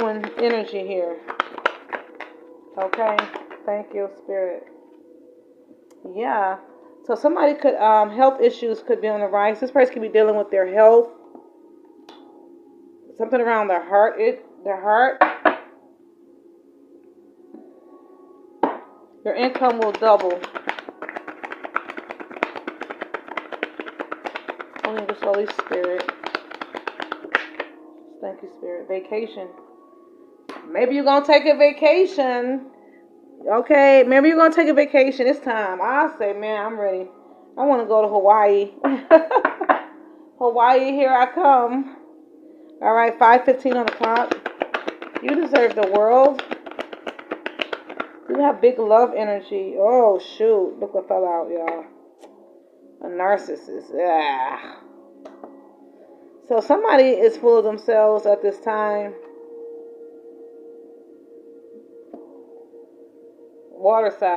Energy here. Okay. Thank you, Spirit. Yeah. So somebody could health issues could be on the rise. This person could be dealing with their health, something around their heart. Their heart. Your income will double. Only the Holy Spirit. Thank you, Spirit. Vacation. Maybe you're gonna take a vacation. Okay, maybe you're gonna take a vacation. It's time. I say, man, I'm ready. I want to go to Hawaii. Hawaii, here I come. All right, 5:15 on the clock. You deserve the world. You have big love energy. Oh shoot! Look what fell out, y'all. A narcissist. Yeah. So somebody is full of themselves at this time. Water side.